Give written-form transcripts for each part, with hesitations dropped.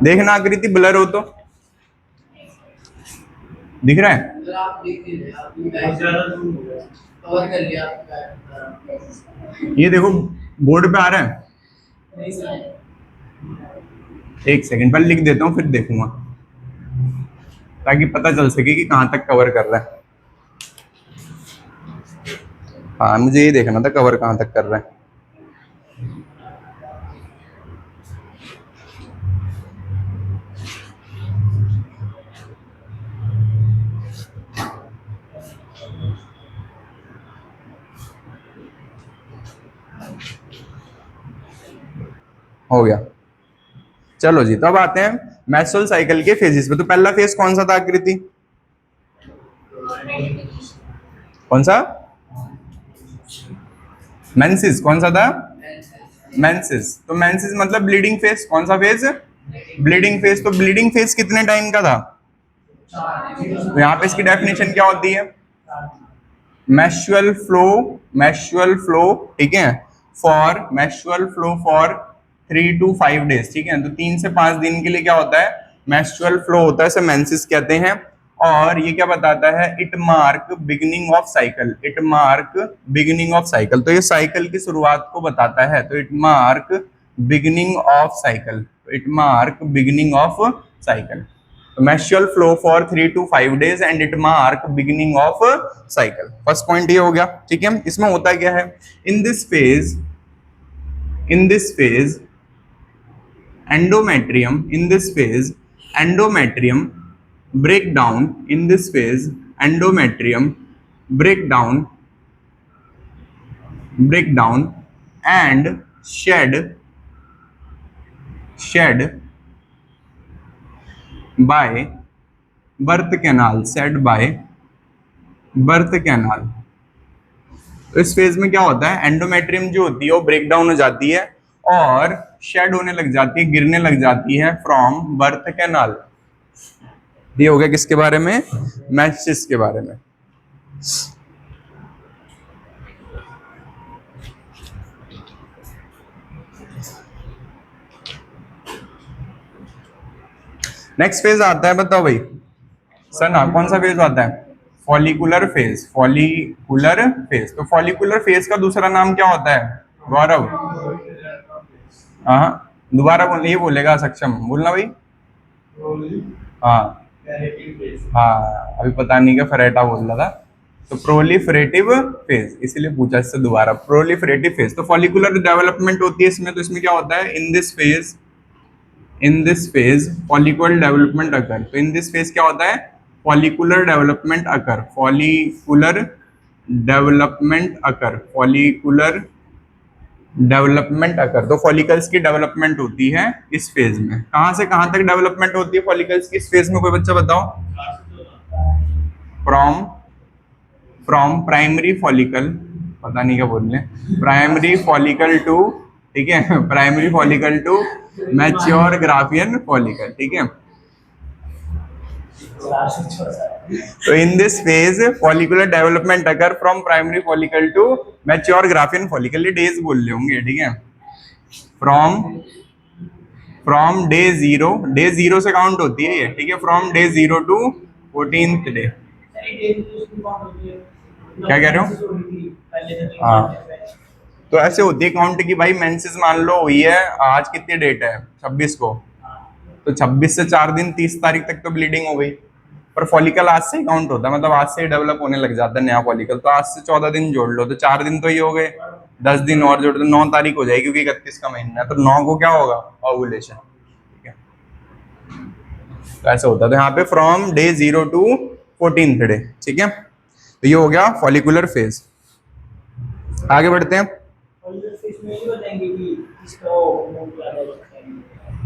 देखना आकृति ब्लर हो तो दिख रहा है। ये देखो बोर्ड पे आ रहा है। एक सेकंड पहले लिख देता हूँ फिर देखूंगा ताकि पता चल सके कि कहाँ तक कवर कर रहा है। हाँ मुझे ये देखना था कवर कहाँ तक कर रहा है। हो गया। चलो जी, तो अब आते हैं मैसोल साइकिल के फेजेस पे। तो पहला फेज कौन सा था आकृति? कौन सा? मेंसिस। कौन सा था? मेंसिस। तो मेंसिस मतलब ब्लीडिंग फेज। कौन सा फेज? Bleeding phase. तो ब्लीडिंग फेज कितने टाइम का था? तो यहाँ पे इसकी डेफिनेशन क्या होती है? मेंस्ट्रुअल फ्लो, ठीक है, for menstrual flow for 3 to 5 days, ठीक है। तो 3 से 5 दिन के लिए क्या होता है? मेंस्ट्रुअल फ्लो होता है, इसे मेंसिस कहते हैं। और ये क्या बताता है? It mark beginning of cycle. It mark beginning of cycle. तो ये साइकिल की शुरुआत को बताता है। तो it mark beginning of cycle. It mark beginning of cycle. menstrual flow for 3 to 5 days and it mark beginning of cycle। First point ये हो गया, ठीक है। इसमें होता क्या है? In this phase endometrium break down। in this phase endometrium break down and shed by birth canal, shed by birth canal। तो इस फेज में क्या होता है? एंडोमेट्रियम जो होती है वो ब्रेक डाउन हो जाती है और शेड होने लग जाती है, गिरने लग जाती है फ्रॉम बर्थ कैनाल। ये हो गया किसके बारे में? मेंसिस के बारे में। नेक्स्ट फेज आता है, बताओ भाई सर ना, कौन सा फेज आता है? Follicular phase. तो फॉलिकुलर फेज का दूसरा नाम क्या होता है गौरव? हाँ दोबारा बोल, ये बोलेगा सक्षम, बोलना भाई। हाँ हाँ अभी पता नहीं क्या फरेटा बोल रहा था। तो प्रोलिफरेटिव फेज, इसीलिए पूछा इससे दोबारा। Proliferative phase. तो फॉलिकुलर डेवलपमेंट होती है इसमें। तो इसमें क्या होता है? In this phase follicular development occur. तो इन दिस फेज क्या होता है? Follicular development occur. तो फॉलिकल्स की डेवलपमेंट होती है इस फेज में। कहां से कहां तक डेवलपमेंट होती है फॉलिकल्स की इस फेज में? कोई बच्चा बताओ। फ्रॉम प्राइमरी फॉलिकल, पता नहीं क्या बोल रहे, प्राइमरी फॉलिकल टू, ठीक है, primary follicle to mature Graafian follicle, ठीक है। तो in this phase follicular development occur from primary follicle to mature Graafian follicle. ये डेज बोल रहे होंगे, ठीक है। फ्रॉम डे जीरो से काउंट होती है ये, ठीक है। From day 0 to 14th day. क्या कह रहे हो? हाँ तो ऐसे होती है काउंट की भाई। मेंसेस मान लो हुई है, आज कितनी डेट है? 26 को। तो 26 से 4 दिन 30 तारीख तक तो ब्लीडिंग हो गई। पर फॉलिकल आज से ही काउंट होता है, मतलब आज से ही डेवलप होने लग जाता है नया फॉलिकल। तो आज से 14 दिन जोड़ लो तो 4 दिन तो ये हो गए, 10 दिन और जोड़ दो, 9 तारीख हो जाएगी क्योंकि 31 का महीना है। तो 9 को क्या होगा? ओव्यूलेशन, ठीक है। तो ऐसा होता है। तो यहाँ पे from day 0 to 14th day, ठीक है। तो ये हो गया फॉलिकुलर फेज। आगे बढ़ते हैं।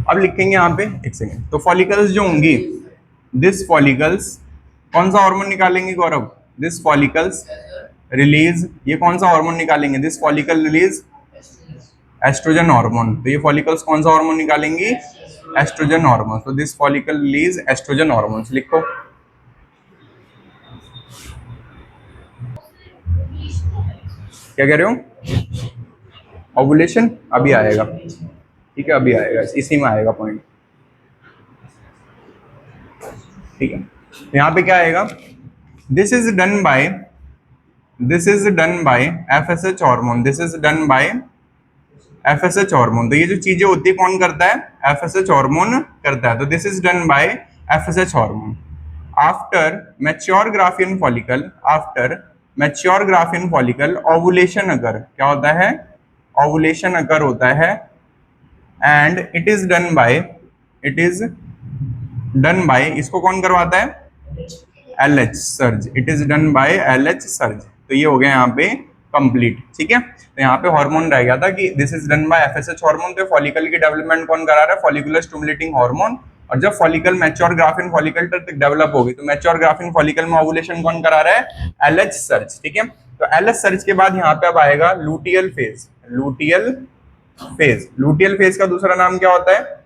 अब लिखेंगे यहाँ पे, एक सेकेंड। तो फॉलिकल्स जो होंगी, दिस फॉलिकल्स कौन सा हार्मोन निकालेंगे गौरव? दिस फॉलिकल्स रिलीज, ये कौन सा हार्मोन निकालेंगे? This follicle release estrogen hormone. तो ये फॉलिकल्स कौन सा हार्मोन निकालेंगी? Estrogen hormone. तो this follicle release estrogen hormones. लिखो। क्या कह रहे हो? ओवुलेशन अभी आएगा, ठीक है, अभी आएगा, इसी में आएगा पॉइंट। ठीक है, तो यहाँ पे क्या आएगा, this is done by FSH hormone, this is done by FSH hormone. तो ये जो चीजें होती है कौन करता है, FSH हार्मोन करता है। तो this is done by FSH hormone. After mature Graafian follicle, after mature Graafian follicle ovulation अगर क्या होता है, ओवुलेशन अगर होता है, and it is done by, it is done by, इसको कौन करवाता है, LH surge, it is done by LH surge. तो ये हो गया यहाँ पे कंप्लीट। ठीक है, तो यहाँ पे हार्मोन रह गया था कि this is done by FSH hormone. तो फॉलिकल की डेवलपमेंट कौन करा रहा है, फॉलिकुलर स्टिमुलेटिंग हार्मोन। और जब फॉलिकल मैच्योर ग्राफिन फॉलिकल तक डेवलप होगी तो मैच्योर ग्राफिन फॉलिकल में ओवुलेशन कौन करा रहा है, LH सर्ज। ठीक है, तो LH सर्ज के बाद यहाँ पे अब आएगा luteal phase. Luteal phase, luteal phase का दूसरा नाम क्या होता है,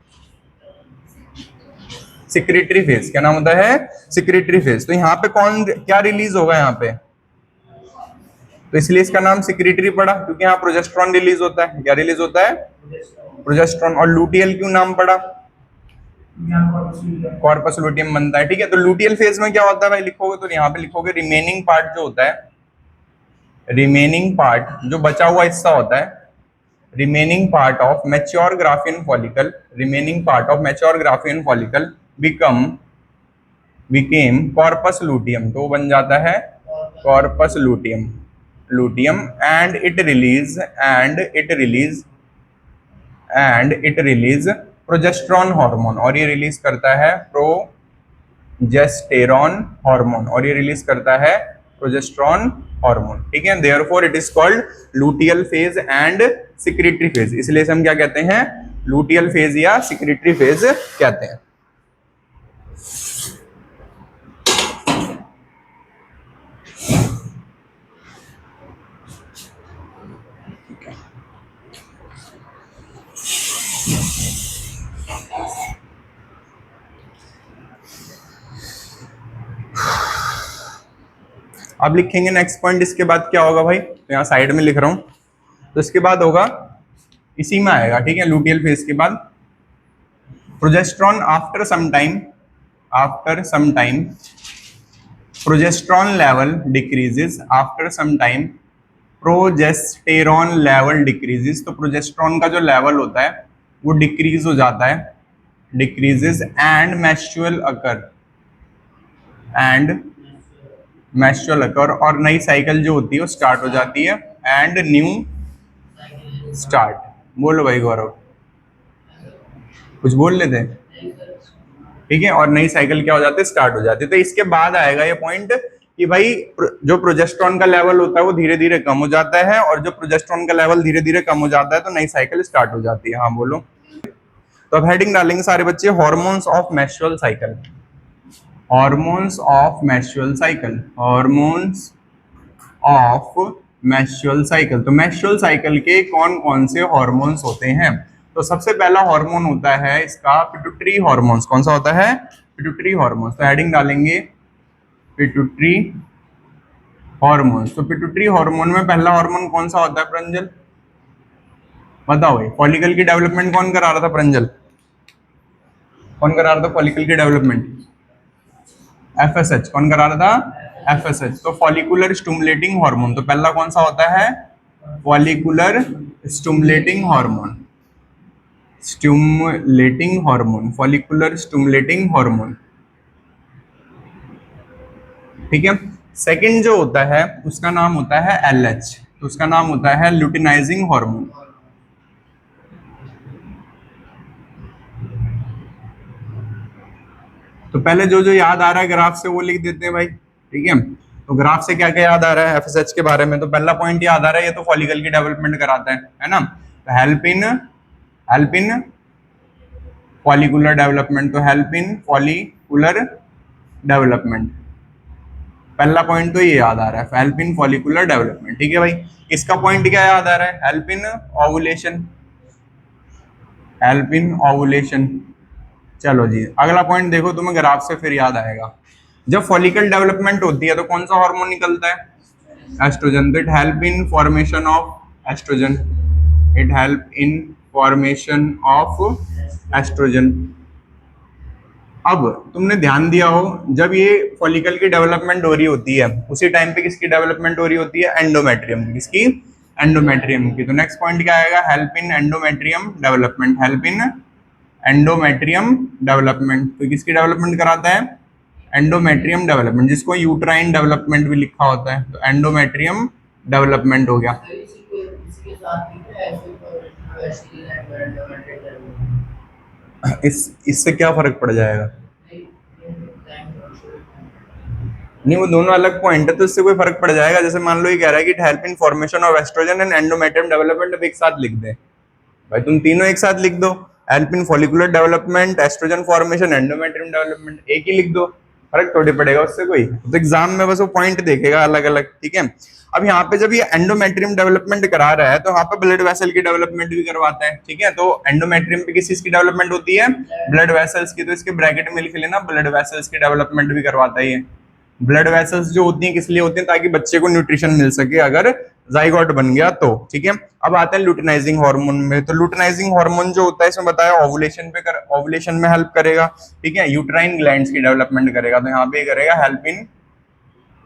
सिक्रेटरी फेज। क्या नाम होता है, सिक्रेटरी फेज। तो यहाँ पे कौन क्या रिलीज होगा यहाँ पे, तो इसलिए इसका नाम सिक्रेटरी पड़ा क्योंकि यहाँ प्रोजेस्टेरॉन रिलीज होता है। क्या रिलीज होता है, प्रोजेस्टेरॉन। और लुटियल क्यों नाम पड़ा, कॉर्पस लुटियम बनता है। ठीक है, तो लुटियल फेज में क्या होता है भाई, लिखोगे तो यहाँ पे लिखोगे रिमेनिंग पार्ट जो होता है, रिमेनिंग पार्ट जो बचा हुआ हिस्सा होता है, remaining part of mature Graafian follicle, remaining part of mature Graafian follicle became corpus luteum. तो बन जाता है corpus luteum, luteum. And it release progesterone hormone, और ये रिलीज करता है प्रोजेस्टेरॉन हार्मोन, और ये रिलीज करता है प्रोजेस्टेरॉन हार्मोन। ठीक है, therefore it is called luteal phase and secretary phase. इसलिए हम क्या कहते हैं, लुटियल फेज या सिक्रेटरी फेज कहते हैं। अब लिखेंगे नेक्स्ट पॉइंट, इसके बाद क्या होगा भाई, तो यहाँ साइड में लिख रहा हूं, तो इसके बाद होगा, इसी में आएगा। ठीक है, लुटियल फेज के बाद progesterone after some time progesterone level decreases, after some time progesterone level decreases. तो प्रोजेस्टेरॉन का जो लेवल होता है वो डिक्रीज हो जाता है, डिक्रीजेस। एंड मेंस्ट्रुअल अकर, और नई साइकिल जो होती है वो स्टार्ट हो जाती है। एंड न्यू स्टार्ट, बोलो भाई गौरव, कुछ बोल लेते। ठीक है, और नई साइकिल क्या हो जाती है, स्टार्ट हो जाती है। तो इसके बाद आएगा ये पॉइंट कि भाई जो प्रोजेस्टेरॉन का लेवल होता है वो धीरे धीरे कम हो जाता है, और जो प्रोजेस्टेरॉन का लेवल धीरे धीरे कम हो जाता है तो नई साइकिल स्टार्ट हो जाती है। हाँ बोलो। तो अब हेडिंग डालेंगे सारे बच्चे, hormones of menstrual cycle, hormones of menstrual cycle, hormones of menstrual cycle. तो मेंस्ट्रुअल साइकिल के कौन कौन से हॉर्मोन्स होते हैं, तो सबसे पहला हार्मोन होता है इसका पिट्यूटरी हार्मोन्स। कौन सा होता है, पिट्यूटरी हार्मोन्स। तो हेडिंग डालेंगे पिट्यूटरी हार्मोन्स। तो पिट्यूटरी हार्मोन में पहला हार्मोन कौन सा होता है प्रंजल, बताओ भाई। फॉलिकल की डेवलपमेंट कौन करा रहा था प्रंजल, कौन करा रहा था फॉलिकल की डेवलपमेंट, FSH। कौन करा रहा था, FSH। तो फॉलिकुलर स्टिमुलेटिंग हार्मोन, तो पहला कौन सा होता है, follicular stimulating hormone, stimulating hormone, follicular stimulating hormone. ठीक है, सेकंड जो होता है उसका नाम होता है LH, तो उसका नाम होता है ल्यूटिनाइजिंग हार्मोन। तो पहले जो जो याद आ रहा है ग्राफ से वो लिख देते हैं भाई। ठीक है, तो ग्राफ से क्या क्या याद आ रहा है FSH के बारे में, तो पहला पॉइंट याद आ रहा है, ये तो फॉलिकल की डेवलपमेंट कराता है ना। तो हेल्प इन फॉलिकुलर डेवलपमेंट, तो हेल्प इन फॉलिकुलर डेवलपमेंट, पहला पॉइंट तो ये याद आ रहा है, हेल्प इन फॉलिकुलर डेवलपमेंट। ठीक है भाई, इसका पॉइंट क्या याद आ रहा है, help in ovulation, help in ovulation. चलो जी, अगला पॉइंट देखो तुम्हें ग्राफ से फिर याद आएगा। जब फॉलिकल डेवलपमेंट होती है तो कौन सा हार्मोन निकलता है, एस्ट्रोजन। तो it help in formation of oestrogen, it help in formation of oestrogen. अब तुमने ध्यान दिया हो, जब ये फॉलिकल की डेवलपमेंट हो रही होती है उसी टाइम पे किसकी डेवलपमेंट हो रही होती है? एंडोमेट्रियम की। किसकी? एंडोमेट्रियम की। तो नेक्स्ट पॉइंट क्या आएगा? Help in endometrium development. Help in endometrium development. तो किसकी डेवलपमेंट कराता है? एंडोमेट्रियम डेवलपमेंट, जिसको यूट्राइन डेवलपमेंट भी लिखा होता है। तो एंडोमेट्रियम डेवलपमेंट हो गया। इससे क्या फर्क पड़ जाएगा? नहीं, वो दोनों अलग पॉइंट है, तो इससे कोई फर्क पड़ जाएगा? जैसे मान लो ये कह रहा है कि help in formation of oestrogen and endometrium development, अब एक साथ लिख दे भाई, तुम तीनों एक साथ लिख दो। Help in follicular development, oestrogen formation, endometrium development, एक ही लिख दो, फर्क थोड़ी पड़ेगा उससे कोई। तो एग्जाम में बस वो पॉइंट देखेगा अलग अलग, ठीक है। अब यहाँ पे जब ये एंडोमेट्रियम डेवलपमेंट करा रहा है तो यहाँ पे ब्लड वेसल की डेवलपमेंट भी करवाता है, ठीक है। तो एंडोमेट्रियम पे किस चीज की डेवलपमेंट होती है? ब्लड वेसल्स की। तो इसके ब्रैकेट में लिख लेना, ब्लड वेसल्स की डेवलपमेंट भी करवाता है ये। ब्लड वेसल्स जो होती हैं किस लिए होती हैं? ताकि बच्चे को न्यूट्रिशन मिल सके अगर जाइगोट बन गया तो, ठीक है। अब आते हैं लुटिनाइजिंग हार्मोन में। तो लुटिनाइजिंग हार्मोन जो होता है इसमें बताया ओवुलेशन में हेल्प करेगा, ठीक है। यूट्राइन ग्लैंड्स की डेवलपमेंट करेगा, तो यहाँ पे करेगा help in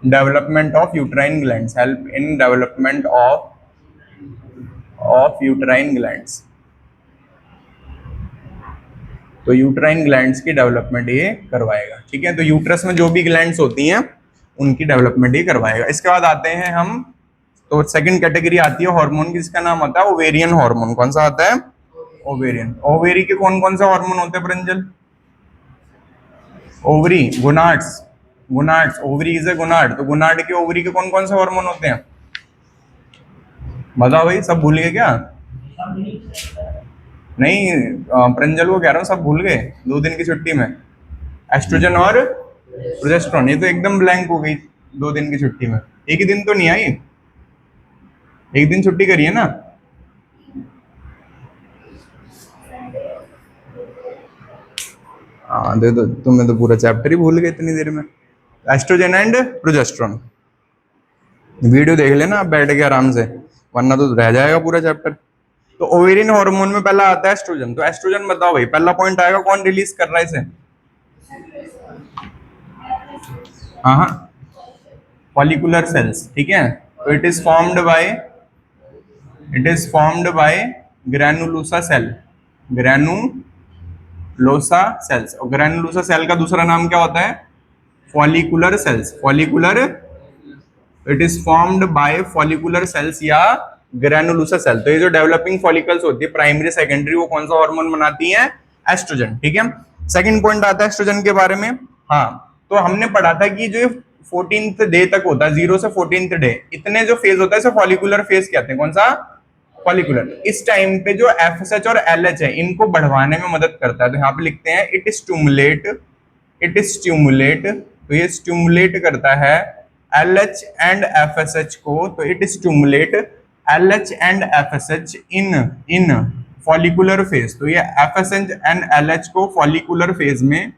development of uterine glands. Help in development of uterine glands. तो यूट्राइन ग्लैंड्स की डेवलपमेंट ये करवाएगा, ठीक है। तो यूट्रस में जो भी ग्लैंड्स होती हैं उनकी डेवलपमेंट ये करवाएगा। इसके बाद आते हैं हम, तो सेकंड कैटेगरी आती है हार्मोन की, जिसका नाम होता है ओवेरियन हार्मोन। कौन सा आता है? ओवेरियन। ओवेरी के कौन कौन से हार्मोन होते हैं Pranjal? Ovary, gonads. Gonads, ovary is a gonad, तो गोनाड के ओवरी के कौन कौन से हार्मोन होते हैं? बताओ भाई, सब भूल गए क्या? नहीं, प्रंजल को कह रहा हूँ, सब भूल गए 2 दिन की छुट्टी में? एस्ट्रोजन और प्रोजेस्टेरोन, ये तो एकदम ब्लैंक हो गई 2 दिन की छुट्टी में। एक ही दिन तो नहीं आई, एक दिन छुट्टी करी है ना। हाँ दे दो, तुम्हें तो पूरा चैप्टर ही भूल गए इतनी देर में। एस्ट्रोजन एंड प्रोजेस्टेरोन, वीडियो देख लेना आप बैठ के आराम से, वरना तो रह जाएगा पूरा चैप्टर। तो ओवेरियन हार्मोन में पहला आता है एस्ट्रोजन। तो एस्ट्रोजन बताओ भाई, पहला पॉइंट आएगा, कौन रिलीज कर रहा है इसे? हाँ, फॉलिकुलर सेल्स, ठीक है। तो it is formed by granulosa cell. Granulosa cells. और ग्रैनुलोसा सेल का दूसरा नाम क्या होता है? Follicular cells. It is formed by follicular cells या ग्रैनुलोसा सेल। तो ये जो डेवलपिंग फॉलिकल्स होती है, प्राइमरी सेकेंडरी, वो कौन सा हार्मोन बनाती हैं? एस्ट्रोजन, ठीक है। सेकंड पॉइंट आता है एस्ट्रोजन के बारे में। हाँ, तो हमने पढ़ा था कि जो 14th डे तक होता है, 0 से 14th डे, इतने जो फेज होता है इसे फॉलिकुलर फेज कहते हैं। कौन सा? फॉलिकुलर। इस टाइम पे जो FSH और LH है इनको बढ़वाने में मदद करता है। तो यहाँ पे लिखते हैं इट स्टिमुलेट, तो ये स्टिमुलेट करता है LH एंड FSH को। तो it stimulate LH and FSH in follicular phase. तो ये FSH एंड LH को फॉलिकुलर फेज में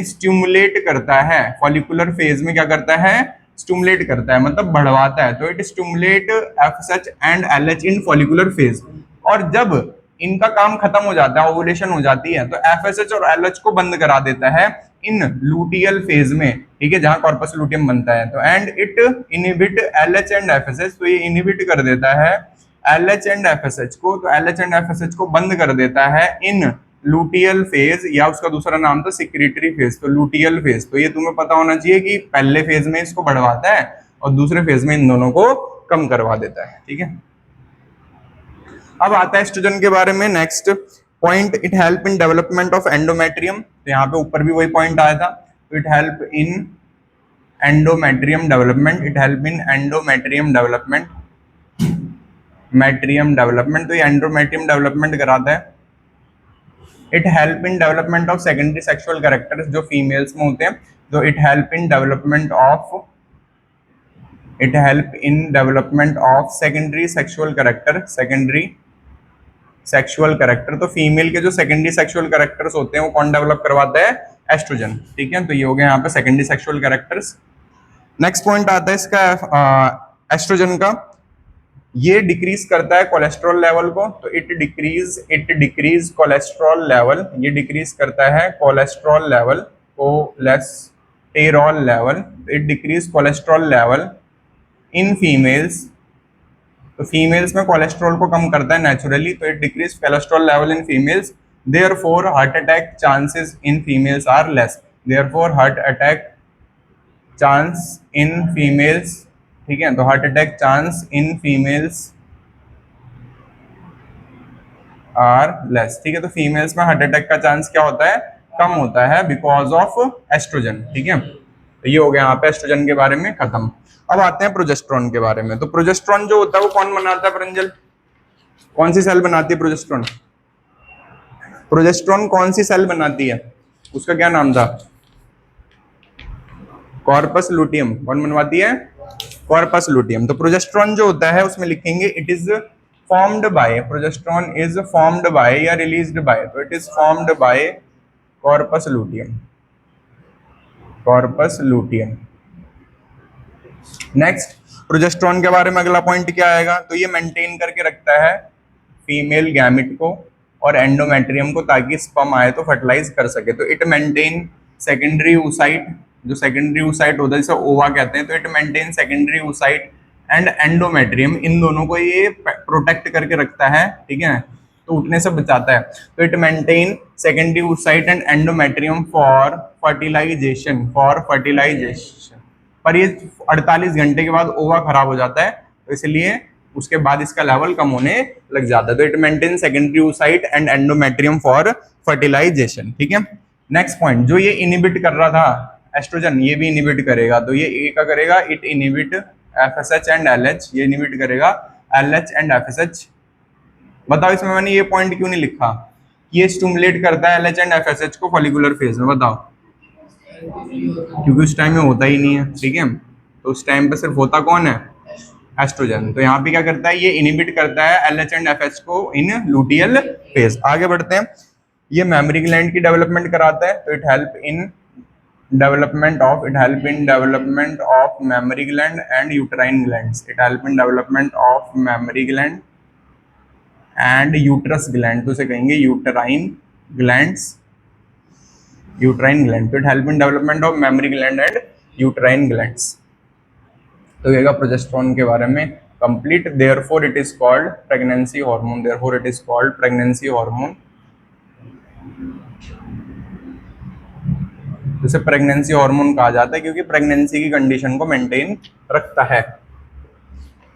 स्टिमुलेट करता है। फॉलिकुलर फेज में क्या करता है? स्टिमुलेट करता है, मतलब बढ़वाता है। तो it stimulate FSH and LH in follicular phase. और जब इनका काम खत्म हो जाता है, ओवुलेशन हो जाती है, तो FSH और LH को बंद करा देता है इन लूटियल फेज में, ठीक है, जहां कॉर्पस लूटियम बनता है। तो and it inhibit LH and FSH, तो ये इनहिबिट कर देता है LH एंड FSH को। तो LH एंड FSH को बंद कर देता है इन लूटियल फेज, या उसका दूसरा नाम था सिक्रेटरी फेज। तो लूटियल फेज, तो ये तुम्हें पता होना चाहिए कि पहले फेज में इसको बढ़वाता है और दूसरे फेज में इन दोनों को कम करवा देता है, ठीक है। अब आता है एस्ट्रोजन के बारे में। Next point, it help in development of endometrium. तो यहाँ पे ऊपर भी वही पॉइंट आया था। तो it help in endometrium development. तो ये एंडोमेट्रियम डेवलपमेंट कराता है। It help in development of secondary sexual characters, जो फीमेल्स में होते हैं। तो it help in development of secondary sexual character. तो फीमेल के जो सेकेंडरी सेक्सुअल कैरेक्टर्स होते हैं वो कौन डेवलप करवाता है? एस्ट्रोजन, ठीक है। तो ये हो गया यहाँ पे secondary sexual characters. Next point आता है इसका एस्ट्रोजन का। ये डिक्रीज करता है कोलेस्ट्रॉल लेवल को, तो इट डिक्रीज कोलेस्ट्रॉल लेवल, ये डिक्रीज करता है cholesterol level, cholesterol level, it decrease cholesterol level in females, तो फीमेल्स में कोलेस्ट्रॉल को कम करता है नेचुरली, तो it decrease cholesterol level in females, therefore heart attack chances in females are less, therefore heart attack chance in females, ठीक है, तो heart attack chance in females are less, ठीक है, तो फीमेल्स में हार्ट अटैक का chance क्या होता है, कम होता है, बिकॉज ऑफ एस्ट्रोजन, ठीक है। तो ये हो गया यहाँ पे एस्ट्रोजन के बारे में खत्म। अब आते हैं प्रोजेस्टेरॉन के बारे में। तो प्रोजेस्टेरॉन जो होता है वो कौन बनाता है प्रंजल, कौन सी सेल बनाती है प्रोजेस्टेरॉन, प्रोजेस्टेरॉन कौन सी सेल बनाती है, उसका क्या नाम था, कॉर्पस लुटियम, कौन बनवाती है, कॉर्पस लुटियम। तो प्रोजेस्टेरॉन जो होता है उसमें लिखेंगे it is formed bye, progesterone is formed bye या रिलीज्ड बाय, तो it is formed bye corpus luteum, corpus luteum. Next progesterone के बारे में अगला पॉइंट क्या आएगा, तो ये मेंटेन करके रखता है फीमेल गैमिट को और एंडोमेट्रियम को, ताकि स्पर्म आए तो फर्टिलाइज कर सके। तो इट मेंटेन सेकेंडरी oocyte, जो सेकेंडरी oocyte होता है जिसे ओवा कहते हैं, तो it maintain secondary oocyte and endometrium, इन दोनों को ये प्रोटेक्ट करके रखता है, ठीक है, तो उठने से बचाता है। तो it maintain secondary oocyte and endometrium for fertilisation, पर ये 48 घंटे के बाद ओवा खराब हो जाता है, तो इसलिए उसके बाद इसका लेवल कम होने लग जाता है। तो it maintain secondary oocyte and endometrium for fertilisation, ठीक है। नेक्स्ट पॉइंट, जो ये इनिबिट कर रहा था एस्ट्रोजन, ये भी इनिबिट करेगा, तो ये ए का करेगा, it inhibit FSH and LH, ये इनिबिट करेगा LH एंड FSH। बताओ इसमें मैंने ये पॉइंट क्यों नहीं लिखा, ये स्टिमुलेट करता है LH एंड FSH को फॉलिकुलर फेज में, बताओ, क्योंकि उस टाइम में होता ही नहीं है, ठीक है, तो उस टाइम पे सिर्फ होता कौन है, एस्ट्रोजन। तो यहाँ पे क्या करता है, ये इनिबिट करता है LH एंड FH को इन लुटियल फेज। आगे बढ़ते हैं, ये मेमोरी ग्लैंड की डेवलपमेंट कराता है, तो it help in development of memory gland and uterine glands, it help in development of memory gland and uterus gland, तो उसे कहेंगे यूट्राइन ग्लैंड्स, यूट्राइन ग्लैंड, तो it help in development of memory gland and uterine glands. तो ये progesterone के बारे में complete. Therefore it is called pregnancy hormone, therefore it is called pregnancy hormone, जिसे प्रेगनेंसी हार्मोन कहा जाता है क्योंकि प्रेगनेंसी की कंडीशन को मेंटेन रखता है।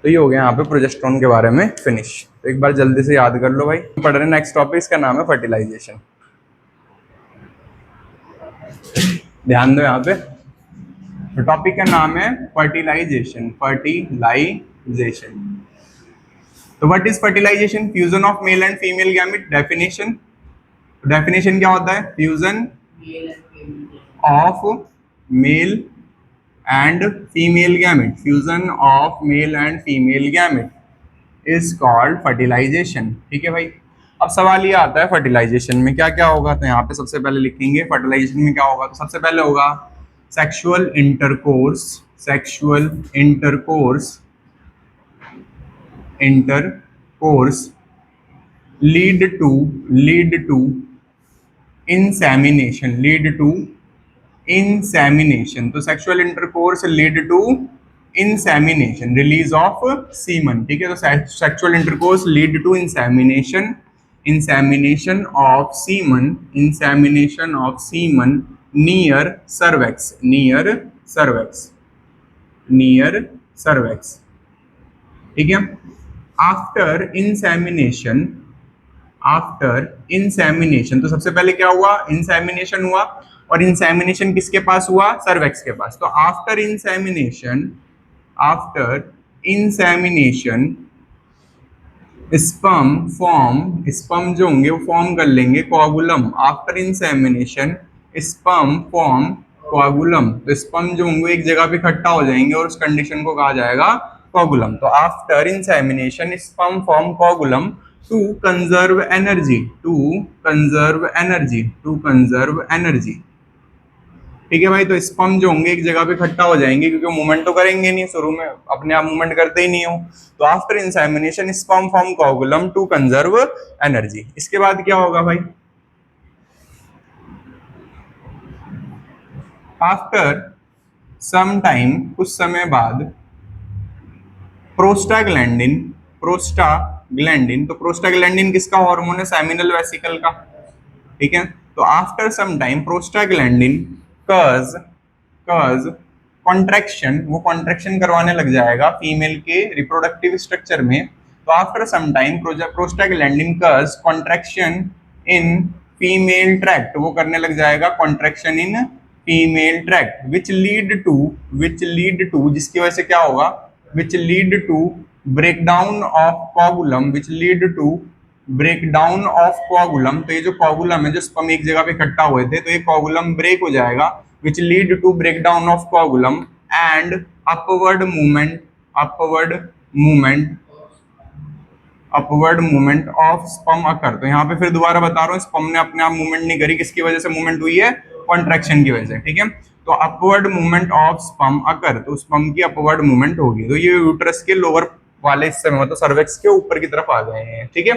तो ये हो गया यहाँ पे प्रोजेस्टेरॉन के बारे में फिनिश। तो एक बार जल्दी से याद कर लो भाई, पढ़ रहे नेक्स्ट टॉपिक, इसका नाम है फर्टिलाइजेशन। ध्यान दो यहाँ पे, तो टॉपिक का नाम है फर्टिलाइजेशन, फर्टिलाइजेशन। तो what is fertilization, fusion of male and female gamete. Definition, definition क्या होता है, fusion of male and female gamete, fusion of male and female gamete is called fertilization, ठीक है भाई। अब सवाल ये आता है फर्टिलाइजेशन में क्या क्या होगा, तो यहाँ पे सबसे पहले लिखेंगे फर्टिलाइजेशन में क्या होगा, तो सबसे पहले होगा sexual intercourse, sexual intercourse, intercourse lead to insemination, lead to insemination. तो sexual intercourse lead to insemination, release of semen, ठीक है। तो sexual intercourse lead to insemination, insemination of semen, insemination of semen near cervix, near cervix, near cervix, ठीक है। After insemination, after insemination, तो सबसे पहले क्या हुआ, इंसेमिनेशन हुआ, और इंसेमिनेशन किसके पास हुआ, सर्वेक्स के पास। तो after insemination, after insemination sperm form, sperm जो होंगे वो फॉर्म कर लेंगे कोआगुलम। आफ्टर इंसेमिनेशन स्पर्म फॉर्म कोआगुलम, तो स्पर्म जो होंगे एक जगह पे इकट्ठा हो जाएंगे और उस कंडीशन को कहा जाएगा कोआगुलम। तो after insemination sperm form coagulum to conserve energy, to conserve energy, to conserve energy, ठीक है भाई। तो स्पर्म जो होंगे एक जगह पे इकट्ठा हो जाएंगे, क्योंकि मूवमेंट तो करेंगे नहीं, शुरू में अपने आप मूवमेंट करते ही नहीं हो। तो after insemination sperm form coagulum to conserve energy. इसके बाद क्या होगा भाई? आफ्टर सम टाइम, कुछ समय बाद, प्रोस्टाग्लैंडिन, प्रोस्टाग्लैंडिन, तो प्रोस्टाग्लैंडिन किसका हार्मोन है? सेमिनल वेसिकल का, ठीक है। तो आफ्टर सम टाइम प्रोस्टाग्लैंडिन कज कज कॉन्ट्रैक्शन, वो कॉन्ट्रैक्शन करवाने लग जाएगा फीमेल के रिप्रोडक्टिव स्ट्रक्चर में। तो after some time prostaglandin cause contraction in female tract, वो करने लग जाएगा contraction in female tract, which lead to, जिसकी वजह से क्या होगा? Which lead to breakdown of coagulum, which lead to breakdown of coagulum. तो ये जो कोगुलम है, जो स्पर्म एक जगह पे इकट्ठा हुए थे, तो ये कोगुलम ब्रेक हो जाएगा, which lead to breakdown of coagulum and upward movement, upward movement of sperm occur. तो यहाँ पे फिर दोबारा बता रहा हूँ, स्पर्म ने अपने आप मूवमेंट नहीं करी, किसकी वजह से मूवमेंट हुई है? कॉन्ट्रैक्शन की वजह से, ठीक है। तो upward movement of sperm occur, तो स्पर्म की अपवर्ड मूवमेंट होगी। तो ये यूट्रस के लोअर वाले हिस्से में, मतलब सर्वेक्स के ऊपर की तरफ आ गए हैं, ठीक है।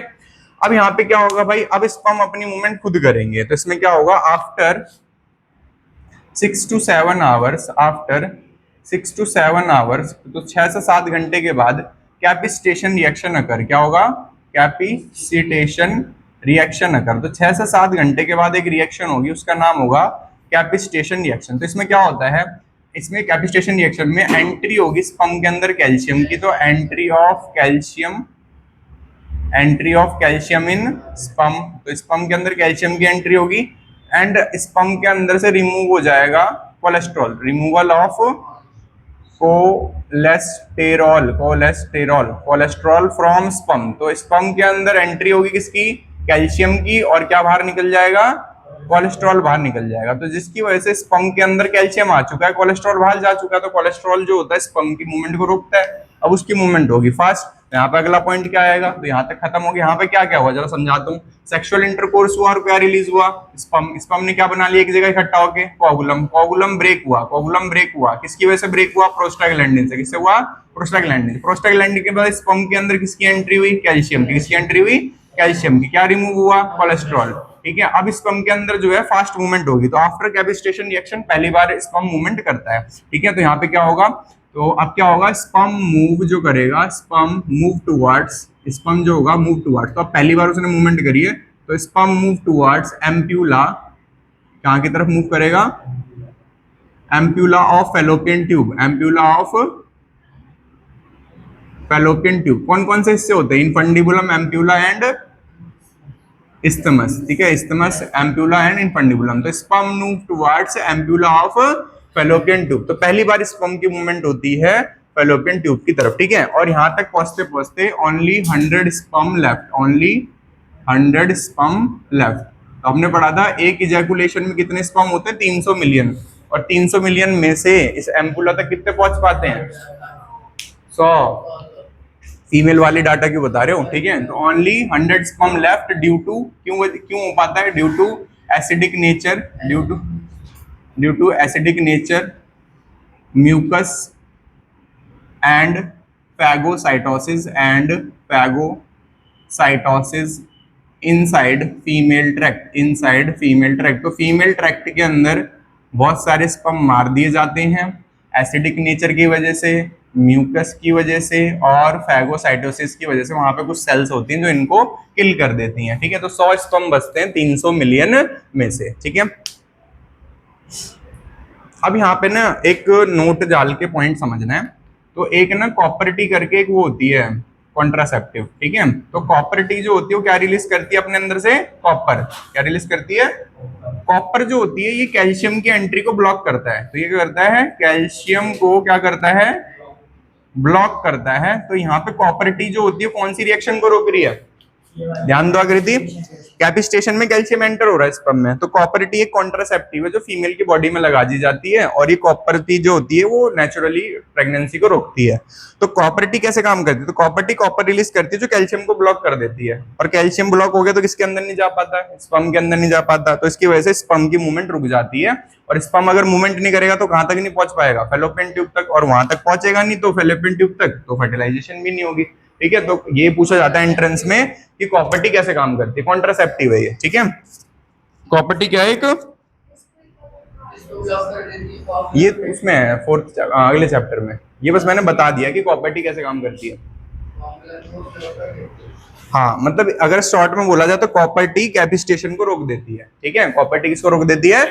अब यहाँ पे क्या होगा भाई? अब स्पर्म अपनी मूवमेंट खुद करेंगे, तो इसमें क्या होगा? After 6 to 7 hours, after 6 to 7 hours, तो 6 से 7 घंटे के बाद कैपिस्टेशन रिएक्शन अकर। क्या होगा? कैपिसिटेशन रिएक्शन अकर। तो 6 से 7 घंटे के बाद एक रिएक्शन होगी, उसका नाम होगा कैपिस्टेशन रिएक्शन। तो इसमें क्या होता है? इसमें कैपिस्टेशन रिएक्शन में एंट्री होगी स्पर्म के अंदर कैल्शियम की, तो entry of calcium in sperm, तो स्पर्म के अंदर कैल्शियम की एंट्री होगी एंड स्पर्म के अंदर से रिमूव हो जाएगा cholesterol, removal of cholesterol from sperm. तो स्पर्म के अंदर एंट्री होगी किसकी? कैल्शियम की, और क्या बाहर निकल जाएगा? कोलेस्ट्रॉल बाहर निकल जाएगा। तो जिसकी वजह से स्पर्म के अंदर कैल्शियम आ चुका है, कोलेस्ट्रॉल बाहर जा चुका है, तो कोलेस्ट्रॉल जो होता है स्पर्म की मूवमेंट को रोकता है। अब उसकी मूवमेंट होगी फास्ट। यहाँ पे अगला पॉइंट क्या आएगा? तो यहाँ तक खत्म हो गया। यहाँ पे क्या क्या हुआ जरा समझाता हूँ। सेक्सुअल इंटरकोर्स हुआ और क्या रिलीज हुआ? स्पर्म ने क्या बना लिया एक जगह इकट्ठा होके? कोगुलम ब्रेक हुआ। किसकी वजह से ब्रेक हुआ? प्रोस्टाग्लैंडिन से। किससे हुआ? प्रोस्टाग्लैंडिन के बाद स्पर्म के अंदर किसकी एंट्री हुई? कैल्शियम की। किसकी एंट्री हुई? कैल्शियम की। क्या रिमूव हुआ? कोलेस्ट्रॉल, ठीक है। अब स्पर्म के अंदर जो है फास्ट मूवमेंट होगी। तो आफ्टर कैपिस्टेशन रिएक्शन पहली बार स्पर्म मूवमेंट करता है, ठीक है। तो यहाँ पे क्या होगा? तो अब क्या होगा? स्पर्म मूव जो करेगा, स्पर्म मूव टुवर्ड्स, स्पर्म जो होगा मूव टुवर्ड्स। तो अब पहली बार उसने मूवमेंट करी है, तो स्पर्म मूव टुवर्ड्स एम्प्यूला, कहाँ की तरफ मूव करेगा? एम्प्यूला ऑफ फैलोपियन ट्यूब, कौन कौन से हिस्से होते हैं? इनफंडिबुलम, एम्प्यूला एंड इस्थमस, ठीक है। Isthmus, ampulla and infundibulum. तो sperm move towards ampulla of fallopian tube. तो पहली बार स्पर्म की मूवमेंट होती है फैलोपियन ट्यूब की तरफ, ठीक है। और यहां तक पहुंचते पहुंचते ओनली 100 स्पर्म लेफ्ट। तो हमने पढ़ा था एक इजैकुलेशन में कितने स्पर्म होते हैं? 300 मिलियन। और 300 मिलियन में से इस एम्पुला तक कितने पहुंच पाते हैं? 100। फीमेल वाली डाटा क्यों बता रहे हो, ठीक है। तो only 100 sperm left due to, क्यों हो पाता है? Due to acidic nature, mucus and phagocytosis inside female tract. तो फीमेल ट्रैक्ट के अंदर बहुत सारे स्पर्म मार दिए जाते हैं एसिडिक नेचर की वजह से, म्यूकस की वजह से और फैगोसाइटोसिस की वजह से। वहां पे कुछ सेल्स होती हैं जो इनको किल कर देती हैं, ठीक है। तो 100 स्पर्म बचते हैं 300 मिलियन में से, ठीक है। अब यहाँ पे ना एक नोट डाल के पॉइंट समझना है। तो एक ना कॉपर टी करके एक वो होती है कॉन्ट्रासेप्टिव, ठीक है। तो कॉपर टी जो होती है वो क्या रिलीज करती है अपने अंदर से? कॉपर। क्या रिलीज करती है? कॉपर जो होती है ये कैल्शियम की एंट्री को ब्लॉक करता है। तो ये क्या करता है? कैल्शियम को क्या करता है? ब्लॉक करता है। तो यहाँ पे कॉपर टी जो होती है कौन सी रिएक्शन को रोक रही है? ध्यान दो आकृति, कैपिस्टेशन में कैल्शियम एंटर हो रहा है स्पर्म में, तो कॉपर टी एक कॉन्ट्रासेप्टिव है जो फीमेल की बॉडी में लगा दी जाती है, और ये कॉपर टी जो होती है वो नेचुरली प्रेगनेंसी को रोकती है। तो कॉपर टी कैसे काम करती है? तो कॉपर टी कॉपर रिलीज करती है जो कैल्शियम को ब्लॉक कर देती है, और कैल्शियम ब्लॉक हो गया तो किसके अंदर नहीं जा पाता है? स्पर्म के अंदर नहीं जा पाता, तो इसकी वजह से स्पर्म की मूवमेंट रुक जाती है, और स्पर्म अगर मूवमेंट नहीं करेगा तो कहां तक नहीं पहुंच पाएगा? फैलोपियन ट्यूब तक, और वहां तक पहुंचेगा नहीं तो फैलोपियन ट्यूब तक, तो फर्टिलाइजेशन भी नहीं होगी। ठीक है, तो ये पूछा जाता है एंट्रेंस में कि कॉपर टी कैसे काम करती है, कॉन्ट्रासेप्टिव है ये। ठीक है, कॉपर टी क्या है? एक ये उसमें है फोर्थ अगले चैप्टर में, ये बस मैंने बता दिया कि कॉपर टी कैसे काम करती है। हाँ, मतलब अगर शॉर्ट में बोला जाए तो कॉपर टी कैपिस्टेशन को रोक देती है। ठीक है, कॉपर टी किसको रोक देती है?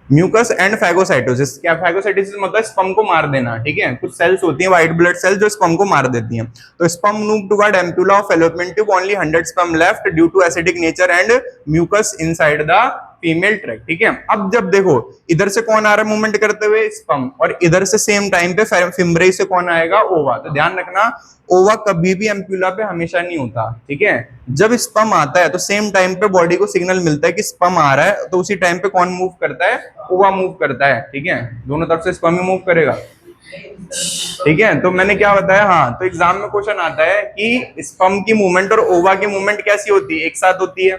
Mucus and phagocytosis. क्या फैगोसाइटोसिस मतलब स्पर्म को मार देना। ठीक है, कुछ सेल्स होती हैं व्हाइट ब्लड सेल्स जो स्पर्म को मार देती हैं। तो sperm move toward ampulla of fallopian tube, only 100 sperm left due to acidic nature and mucus inside the female tract. ठीक है, अब जब देखो इधर से कौन आ रहा है मूवमेंट करते हुए? स्पर्म, और इधर से सेम टाइम पे फिम्ब्रेई से कौन आएगा? ओवा। तो ध्यान रखना, ओवा कभी भी एम्पुला पे हमेशा नहीं होता। ठीक है, जब स्पर्म आता है तो सेम टाइम पे बॉडी को सिग्नल मिलता है कि स्पर्म आ रहा है, तो उसी टाइम पे कौन मूव करता है? ओवा मूव करता है। ठीक है, दोनों तरफ से स्पर्म ही मूव करेगा। ठीक है, तो मैंने क्या बताया? हाँ, तो एग्जाम में क्वेश्चन आता है कि स्पर्म की मूवमेंट और ओवा की मूवमेंट कैसी होती है? एक साथ होती है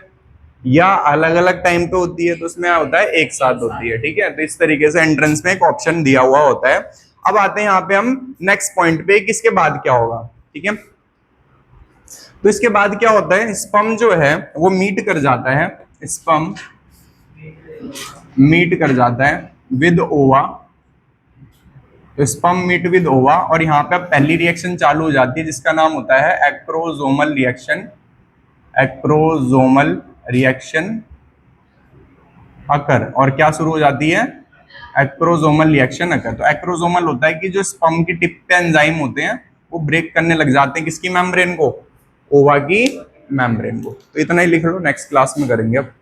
या अलग अलग टाइम पे होती है? तो उसमें क्या होता है? एक साथ होती है। ठीक है, तो इस तरीके से एंट्रेंस में एक ऑप्शन दिया हुआ होता है। अब आते हैं यहाँ पे हम नेक्स्ट पॉइंट पे, किसके बाद क्या होगा। ठीक है, तो इसके बाद क्या होता है? स्पर्म जो है वो मीट कर जाता है, स्पर्म मीट कर जाता है विद ओवा, तो स्पर्म मीट विद ओवा, और यहाँ पे अब पहली रिएक्शन चालू हो जाती है जिसका नाम होता है acrosomal reaction. Acrosomal reaction occur, और क्या शुरू हो जाती है? Acrosomal reaction occur. तो एक्रोजोमल होता है कि जो स्पर्म की टिप पे एंजाइम होते हैं वो ब्रेक करने लग जाते हैं किसकी मेम्ब्रेन को? ओवा की मेम्ब्रेन को। तो इतना ही लिख लो, नेक्स्ट क्लास में करेंगे अब।